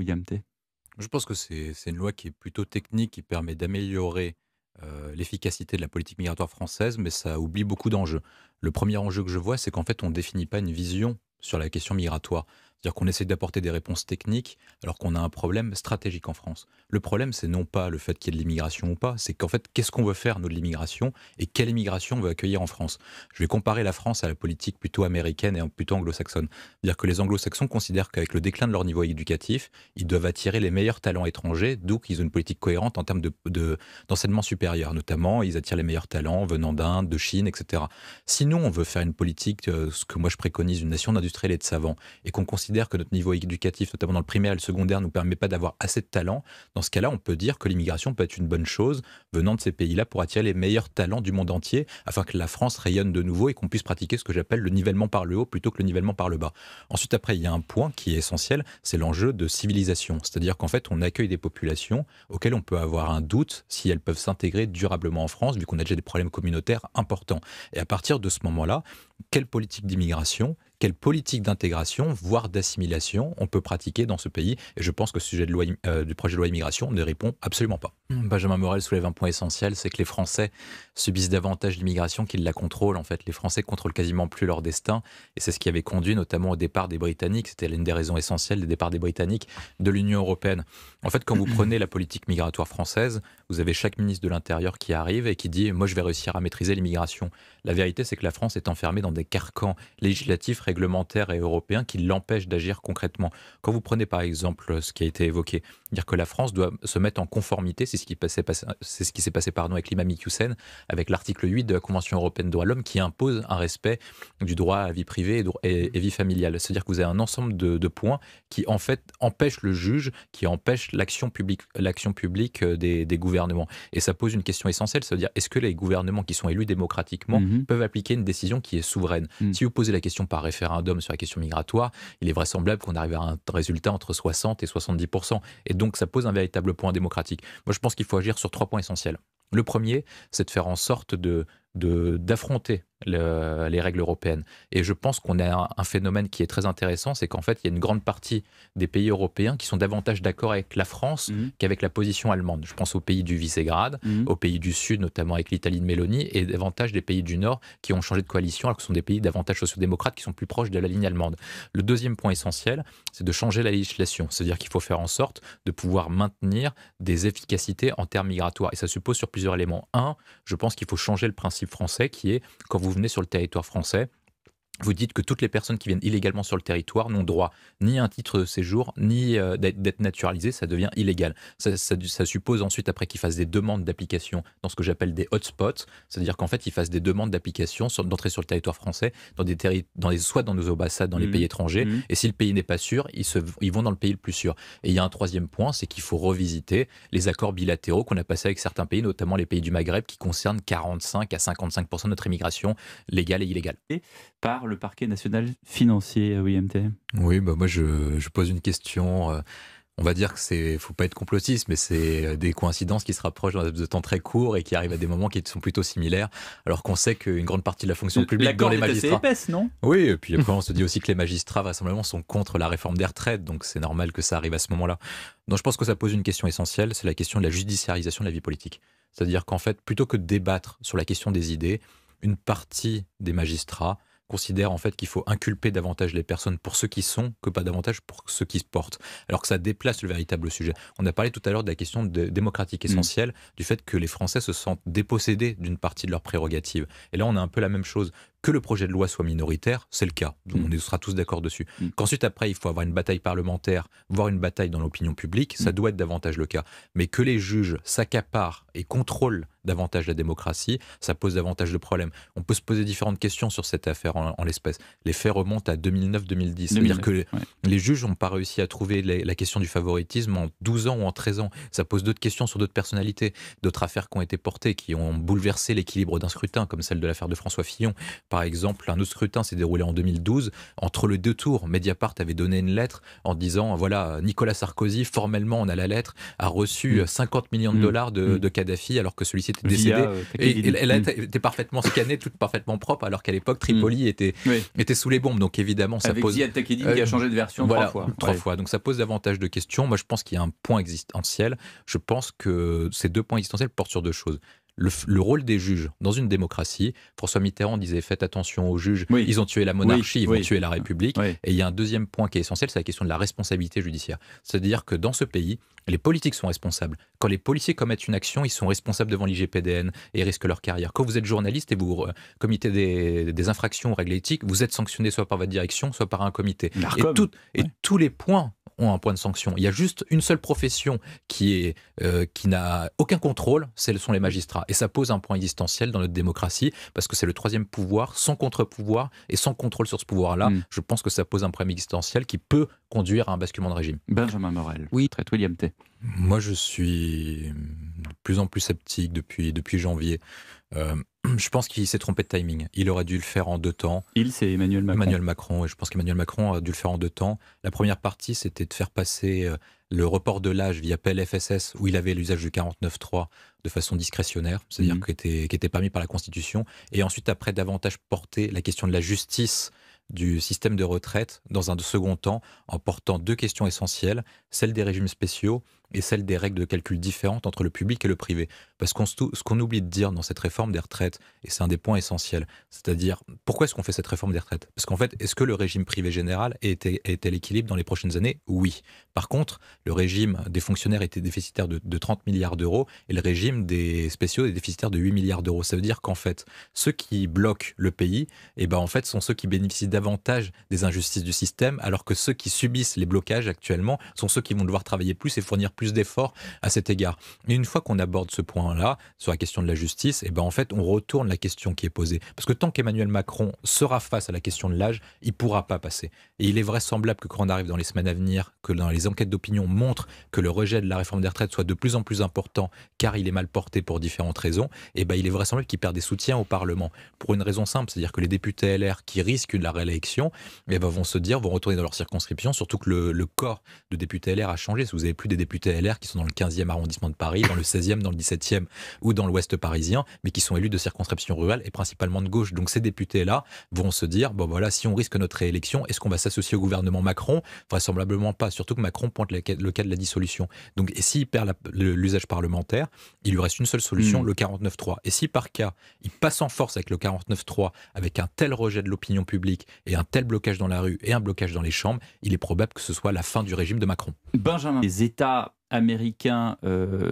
William T? Je pense que c'est une loi qui est plutôt technique, qui permet d'améliorer, l'efficacité de la politique migratoire française, mais ça oublie beaucoup d'enjeux. Le premier enjeu que je vois, c'est qu'en fait, on ne définit pas une vision sur la question migratoire. C'est-à-dire qu'on essaie d'apporter des réponses techniques, alors qu'on a un problème stratégique en France. Le problème, c'est non pas le fait qu'il y ait de l'immigration ou pas, c'est qu'en fait, qu'est-ce qu'on veut faire, nous, de l'immigration, et quelle immigration on veut accueillir en France. Je vais comparer la France à la politique plutôt américaine et plutôt anglo-saxonne. C'est-à-dire que les anglo-saxons considèrent qu'avec le déclin de leur niveau éducatif, ils doivent attirer les meilleurs talents étrangers, d'où qu'ils ont une politique cohérente en termes d'enseignement supérieur. Notamment, ils attirent les meilleurs talents venant d'Inde, de Chine, etc. Sinon, on veut faire une politique, ce que moi je préconise, une nation d'industriels et de savants, et qu'on considère que notre niveau éducatif, notamment dans le primaire et le secondaire, ne nous permet pas d'avoir assez de talents. Dans ce cas-là, on peut dire que l'immigration peut être une bonne chose venant de ces pays-là pour attirer les meilleurs talents du monde entier, afin que la France rayonne de nouveau et qu'on puisse pratiquer ce que j'appelle le nivellement par le haut plutôt que le nivellement par le bas. Ensuite, après, il y a un point qui est essentiel, c'est l'enjeu de civilisation. C'est-à-dire qu'en fait, on accueille des populations auxquelles on peut avoir un doute si elles peuvent s'intégrer durablement en France, vu qu'on a déjà des problèmes communautaires importants. Et à partir de ce moment-là, quelle politique d'immigration, quelle politique d'intégration, voire d'assimilation, on peut pratiquer dans ce pays? Et je pense que ce sujet de loi, du projet de loi immigration ne répond absolument pas. Benjamin Morel soulève un point essentiel, c'est que les Français subissent davantage l'immigration qu'ils la contrôlent. En fait, les Français contrôlent quasiment plus leur destin, et c'est ce qui avait conduit notamment au départ des Britanniques. C'était l'une des raisons essentielles des départs des Britanniques de l'Union européenne. En fait, quand vous prenez la politique migratoire française, vous avez chaque ministre de l'Intérieur qui arrive et qui dit « moi je vais réussir à maîtriser l'immigration ». La vérité, c'est que la France est enfermée dans des carcans législatifs, réglementaires et européens qui l'empêchent d'agir concrètement. Quand vous prenez par exemple ce qui a été évoqué, dire que la France doit se mettre en conformité, c'est ce qui s'est passé pardon, avec l'imam Hussein, avec l'article 8 de la Convention européenne des droits de l'homme qui impose un respect du droit à vie privée et vie familiale. C'est-à-dire que vous avez un ensemble de points qui en fait empêchent le juge, qui empêchent l'action publique des gouvernements. Et ça pose une question essentielle, c'est-à-dire est-ce que les gouvernements qui sont élus démocratiquement Mmh. peuvent appliquer une décision qui est souveraine? Mmh. Si vous posez la question par référendum sur la question migratoire, il est vraisemblable qu'on arrive à un résultat entre 60 et 70%. Et donc, ça pose un véritable point démocratique. Moi, je pense qu'il faut agir sur 3 points essentiels. Le premier, c'est de faire en sorte d'affronter les règles européennes. Et je pense qu'on a un phénomène qui est très intéressant, c'est qu'en fait, il y a une grande partie des pays européens qui sont davantage d'accord avec la France Mmh. qu'avec la position allemande. Je pense aux pays du Visegrad, Mmh. aux pays du Sud, notamment avec l'Italie de Meloni, et davantage des pays du Nord qui ont changé de coalition, alors que ce sont des pays davantage sociodémocrates qui sont plus proches de la ligne allemande. Le deuxième point essentiel, c'est de changer la législation. C'est-à-dire qu'il faut faire en sorte de pouvoir maintenir des efficacités en termes migratoires. Et ça suppose sur plusieurs éléments. Un, je pense qu'il faut changer le principe français qui est, quand vous venez sur le territoire français, vous dites que toutes les personnes qui viennent illégalement sur le territoire n'ont droit ni à un titre de séjour, ni d'être naturalisées, ça devient illégal. Ça suppose ensuite, après, qu'ils fassent des demandes d'application dans ce que j'appelle des hotspots, c'est-à-dire qu'en fait, ils fassent des demandes d'application d'entrée sur le territoire français, soit dans nos ambassades, dans les pays Mmh. étrangers, Mmh. et si le pays n'est pas sûr, ils vont dans le pays le plus sûr. Et il y a un troisième point, c'est qu'il faut revisiter les accords bilatéraux qu'on a passés avec certains pays, notamment les pays du Maghreb, qui concernent 45 à 55% de notre immigration légale et illégale. Par le parquet national financier, William T? Oui, bah moi je pose une question. On va dire que faut pas être complotiste, mais c'est des coïncidences qui se rapprochent dans un laps de temps très court et qui arrivent à des moments qui sont plutôt similaires, alors qu'on sait qu'une grande partie de la fonction publique, dont L'accord les est assez magistrats. épaisse, non? Oui, et puis après on se dit aussi que les magistrats vraisemblablement sont contre la réforme des retraites, donc c'est normal que ça arrive à ce moment-là. Donc je pense que ça pose une question essentielle, c'est la question de la judiciarisation de la vie politique. C'est-à-dire qu'en fait, plutôt que de débattre sur la question des idées, une partie des magistrats considère en fait qu'il faut inculper davantage les personnes pour ceux qui sont que pas davantage pour ceux qui se portent, alors que ça déplace le véritable sujet. On a parlé tout à l'heure de la question démocratique Mmh. essentielle, du fait que les Français se sentent dépossédés d'une partie de leurs prérogatives. Et là, on a un peu la même chose. Que le projet de loi soit minoritaire, c'est le cas. Mmh. On sera tous d'accord dessus. Mmh. Qu'ensuite, après, il faut avoir une bataille parlementaire, voire une bataille dans l'opinion publique, ça Mmh. doit être davantage le cas. Mais que les juges s'accaparent et contrôlent davantage la démocratie, ça pose davantage de problèmes. On peut se poser différentes questions sur cette affaire en l'espèce. Les faits remontent à 2009-2010. C'est-à-dire 2009, que ouais. les juges n'ont pas réussi à trouver la question du favoritisme en 12 ans ou en 13 ans. Ça pose d'autres questions sur d'autres personnalités, d'autres affaires qui ont été portées, qui ont bouleversé l'équilibre d'un scrutin, comme celle de l'affaire de François Fillon, par exemple, un autre scrutin s'est déroulé en 2012. Entre les deux tours, Mediapart avait donné une lettre en disant, voilà, Nicolas Sarkozy, formellement, on a la lettre, a reçu 50 millions de dollars de Kadhafi alors que celui-ci était décédé. Et elle était parfaitement scannée, toute parfaitement propre, alors qu'à l'époque, Tripoli était sous les bombes. Donc évidemment, ça avec pose... Ziad Takieddine qui a changé de version trois fois. Donc ça pose davantage de questions. Moi, je pense qu'il y a un point existentiel. Je pense que ces 2 points existentiels portent sur 2 choses. Le rôle des juges dans une démocratie. François Mitterrand disait faites attention aux juges, ils ont tué la monarchie, ils vont tuer la République. Et il y a un deuxième point qui est essentiel, c'est la question de la responsabilité judiciaire. C'est-à-dire que dans ce pays, les politiques sont responsables. Quand les policiers commettent une action, ils sont responsables devant l'IGPN et risquent leur carrière. Quand vous êtes journaliste et vous commettez des infractions aux règles éthiques, vous êtes sanctionné soit par votre direction, soit par un comité. Et tous les points ont un point de sanction. Il y a juste une seule profession qui n'a aucun contrôle, ce sont les magistrats. Et ça pose un point existentiel dans notre démocratie, parce que c'est le 3e pouvoir, sans contre-pouvoir et sans contrôle sur ce pouvoir-là. Je pense que ça pose un problème existentiel qui peut conduire à un basculement de régime. Benjamin Morel, traite William T. Moi, je suis de plus en plus sceptique depuis janvier. Je pense qu'il s'est trompé de timing. Il aurait dû le faire en 2 temps. C'est Emmanuel Macron. Emmanuel Macron, et je pense qu'Emmanuel Macron a dû le faire en 2 temps. La première partie, c'était de faire passer le report de l'âge via PLFSS, où il avait l'usage du 49.3 de façon discrétionnaire, c'est-à-dire qui était permis par la Constitution. Et ensuite, après, davantage porter la question de la justice du système de retraite dans un second temps, en portant 2 questions essentielles, celle des régimes spéciaux et celle des règles de calcul différentes entre le public et le privé. Parce que ce qu'on oublie de dire dans cette réforme des retraites, et c'est un des points essentiels, c'est-à-dire, pourquoi est-ce qu'on fait cette réforme des retraites? Parce qu'en fait, est-ce que le régime privé général est à l'équilibre dans les prochaines années? Oui. Par contre, le régime des fonctionnaires était déficitaire de 30 milliards d'euros, et le régime des spéciaux est déficitaire de 8 milliards d'euros. Ça veut dire qu'en fait, ceux qui bloquent le pays, en fait, sont ceux qui bénéficient davantage des injustices du système, alors que ceux qui subissent les blocages actuellement sont ceux qui vont devoir travailler plus et fournir plus d'efforts à cet égard. Et une fois qu'on aborde ce point-là, sur la question de la justice, en fait, on retourne la question qui est posée. Parce que tant qu'Emmanuel Macron sera face à la question de l'âge, il ne pourra pas passer. Et il est vraisemblable que quand on arrive dans les semaines à venir, que dans les enquêtes d'opinion montrent que le rejet de la réforme des retraites soit de plus en plus important, car il est mal porté pour différentes raisons, il est vraisemblable qu'il perd des soutiens au Parlement. Pour une raison simple, c'est-à-dire que les députés LR qui risquent de la réélection, vont retourner dans leur circonscription, surtout que le corps de députés LR a changé. Si vous n'avez plus des députés LR qui sont dans le 15e arrondissement de Paris, dans le 16e, dans le 17e ou dans l'ouest parisien, mais qui sont élus de circonscriptions rurales et principalement de gauche. Donc ces députés-là vont se dire, si on risque notre réélection, est-ce qu'on va s'associer au gouvernement Macron? Vraisemblablement pas, surtout que Macron pointe le cas de la dissolution. Donc, et s'il perd l'usage parlementaire, il lui reste une seule solution, le 49.3. Et si par cas, il passe en force avec le 49.3, avec un tel rejet de l'opinion publique et un tel blocage dans la rue et un blocage dans les chambres, il est probable que ce soit la fin du régime de Macron. Benjamin, les États américains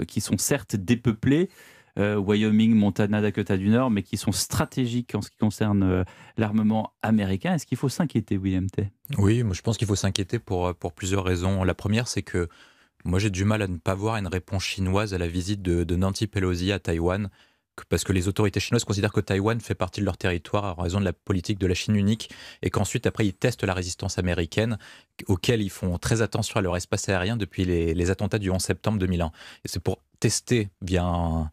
qui sont certes dépeuplés, Wyoming, Montana, Dakota du Nord, mais qui sont stratégiques en ce qui concerne l'armement américain. Est-ce qu'il faut s'inquiéter, William T? Oui, moi je pense qu'il faut s'inquiéter pour plusieurs raisons. La première, c'est que moi j'ai du mal à ne pas voir une réponse chinoise à la visite de Nancy Pelosi à Taïwan, parce que les autorités chinoises considèrent que Taïwan fait partie de leur territoire en raison de la politique de la Chine unique, et qu'ensuite, après, ils testent la résistance américaine, auquel ils font très attention à leur espace aérien depuis les attentats du 11 septembre 2001. Et c'est pour tester via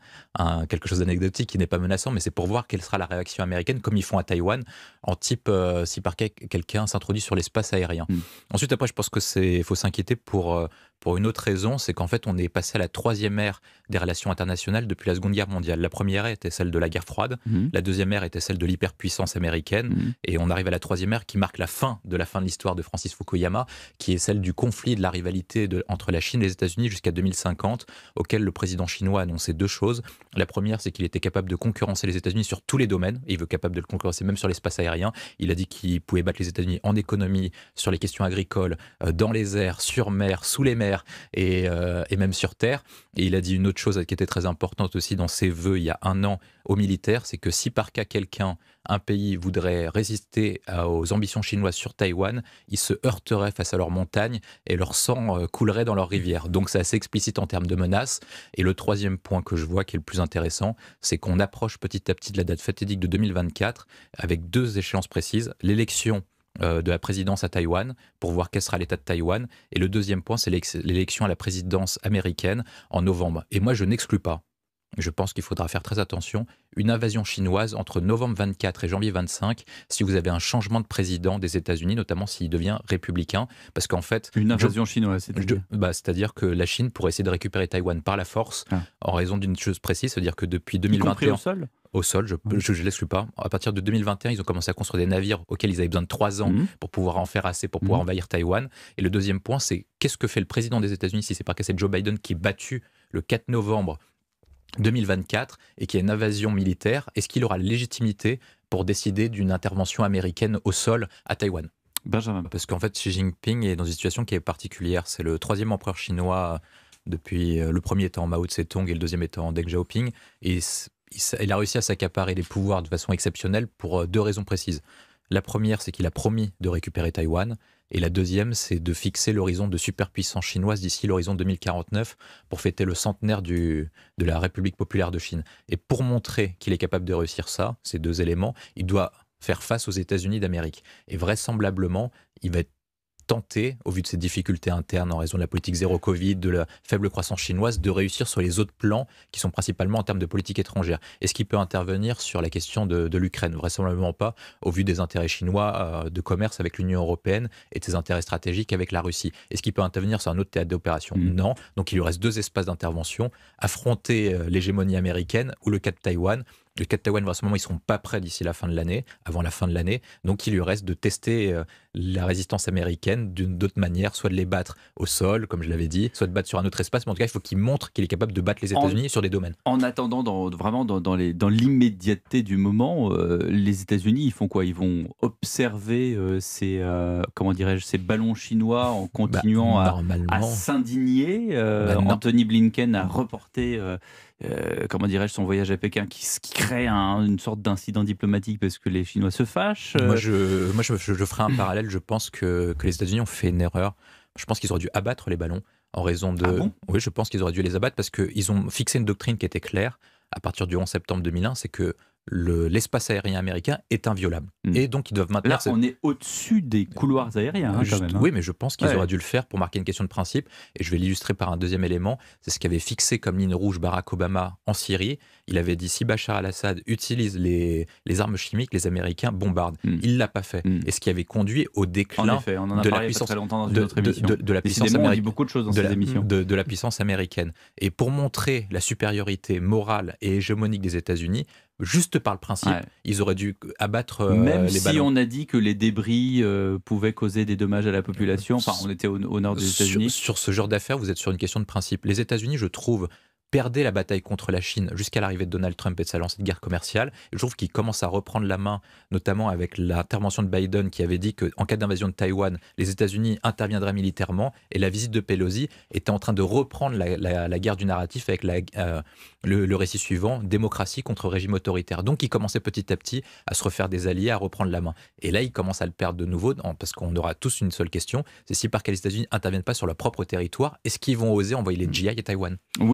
quelque chose d'anecdotique qui n'est pas menaçant, mais c'est pour voir quelle sera la réaction américaine, comme ils font à Taïwan, en type si par cas quelqu'un s'introduit sur l'espace aérien. Ensuite, après, je pense qu'il faut s'inquiéter pour une autre raison, c'est qu'en fait, on est passé à la 3e ère des relations internationales depuis la Seconde Guerre mondiale. La première ère était celle de la guerre froide, la deuxième ère était celle de l'hyperpuissance américaine, et on arrive à la 3e ère qui marque la fin de l'histoire de Francis Fukuyama, qui est celle du conflit, de la rivalité entre la Chine et les États-Unis jusqu'à 2050, auquel le président chinois a annoncé 2 choses. La première, c'est qu'il était capable de concurrencer les États-Unis sur tous les domaines, et il veut capable de le concurrencer même sur l'espace aérien. Il a dit qu'il pouvait battre les États-Unis en économie, sur les questions agricoles, dans les airs, sur mer, sous les mers, et même sur terre. Et il a dit une autre chose qui était très importante aussi dans ses vœux il y a 1 an aux militaires, c'est que si par cas un pays voudrait résister aux ambitions chinoises sur Taïwan, il se heurterait face à leurs montagnes et leur sang coulerait dans leurs rivières. Donc c'est assez explicite en termes de menaces. Et le 3e point que je vois qui est le plus intéressant, c'est qu'on approche petit à petit de la date fatidique de 2024 avec 2 échéances précises. L'élection de la présidence à Taïwan, pour voir quel sera l'état de Taïwan. Et le 2e point, c'est l'élection à la présidence américaine en novembre. Et moi, je n'exclus pas, Je pense qu'il faudra faire très attention. Une invasion chinoise entre novembre 24 et janvier 25, si vous avez un changement de président des États-Unis, notamment s'il devient républicain, parce qu'en fait... Une invasion chinoise, c'est-à-dire c'est-à-dire que la Chine pourrait essayer de récupérer Taïwan par la force, en raison d'une chose précise, c'est-à-dire que depuis 2021... Y compris au sol ? Au sol, je ne l'exclus pas. À partir de 2021, ils ont commencé à construire des navires auxquels ils avaient besoin de 3 ans pour pouvoir en faire assez, pour pouvoir envahir Taïwan. Et le deuxième point, c'est qu'est-ce que fait le président des États-Unis si c'est pas que c'est Joe Biden qui est battu le 4 novembre 2024 et qu'il y a une invasion militaire, est-ce qu'il aura la légitimité pour décider d'une intervention américaine au sol à Taïwan ? Benjamin. Parce qu'en fait, Xi Jinping est dans une situation qui est particulière. C'est le 3e empereur chinois depuis le premier étant Mao Tse-tung et le deuxième étant Deng Xiaoping. Et il a réussi à s'accaparer les pouvoirs de façon exceptionnelle pour 2 raisons précises. La première, c'est qu'il a promis de récupérer Taïwan. Et la deuxième, c'est de fixer l'horizon de superpuissance chinoise d'ici l'horizon 2049 pour fêter le centenaire de la République populaire de Chine. Et pour montrer qu'il est capable de réussir ça, ces 2 éléments, il doit faire face aux États-Unis d'Amérique. Et vraisemblablement, il va être tenté, au vu de ses difficultés internes en raison de la politique zéro Covid, de la faible croissance chinoise, de réussir sur les autres plans qui sont principalement en termes de politique étrangère. Est-ce qu'il peut intervenir sur la question de l'Ukraine ? Vraisemblablement pas, au vu des intérêts chinois de commerce avec l'Union européenne et de ses intérêts stratégiques avec la Russie. Est-ce qu'il peut intervenir sur un autre théâtre d'opération ? Non. Donc il lui reste 2 espaces d'intervention, affronter l'hégémonie américaine ou le cas de Taïwan. Le cas de Taïwan, vraisemblablement, ils ne seront pas prêts d'ici la fin de l'année, avant la fin de l'année. Donc, il lui reste de tester la résistance américaine d'une autre manière, soit de les battre au sol, comme je l'avais dit, soit de battre sur un autre espace. Mais en tout cas, il faut qu'il montre qu'il est capable de battre les États-Unis sur des domaines. En attendant, dans l'immédiateté du moment, les États-Unis, ils font quoi ? Ils vont observer ces ballons chinois en continuant à s'indigner. Anthony Blinken a reporté son voyage à Pékin qui crée une sorte d'incident diplomatique parce que les Chinois se fâchent. Moi, je ferai un parallèle. Je pense que les États-Unis ont fait une erreur. Je pense qu'ils auraient dû abattre les ballons en raison de... Ah bon ? Oui, je pense qu'ils auraient dû les abattre parce qu'ils ont fixé une doctrine qui était claire à partir du 11 septembre 2001, c'est que l'espace aérien américain est inviolable. Et donc, ils doivent maintenir... Là, on est au-dessus des couloirs aériens, quand même. Oui, mais je pense qu'ils auraient dû le faire pour marquer une question de principe. Et je vais l'illustrer par un deuxième élément. C'est ce qu'avait fixé comme ligne rouge Barack Obama en Syrie. Il avait dit, si Bachar al-Assad utilise les armes chimiques, les Américains bombardent. Il ne l'a pas fait. Et ce qui avait conduit au déclin en effet, on en a de parlé la puissance, très longtemps dans une autre émission. de la puissance américaine. On dit beaucoup de choses dans cette émission. De la puissance américaine. Et pour montrer la supériorité morale et hégémonique des États-Unis, juste par le principe, ils auraient dû abattre Même les ballons. Si on a dit que les débris pouvaient causer des dommages à la population, on était au nord des États-Unis. Sur ce genre d'affaires, vous êtes sur une question de principe. Les États-Unis, je trouve, perdaient la bataille contre la Chine jusqu'à l'arrivée de Donald Trump et de sa lancée de guerre commerciale. Je trouve qu'ils commencent à reprendre la main, notamment avec l'intervention de Biden qui avait dit qu'en cas d'invasion de Taïwan, les États-Unis interviendraient militairement. Et la visite de Pelosi était en train de reprendre la guerre du narratif avec le récit suivant, démocratie contre régime autoritaire. Donc ils commençaient petit à petit à se refaire des alliés, à reprendre la main. Et là, ils commencent à le perdre de nouveau, parce qu'on aura tous une seule question, c'est si par que les États-Unis n'interviennent pas sur leur propre territoire, est-ce qu'ils vont oser envoyer les GI à Taïwan ?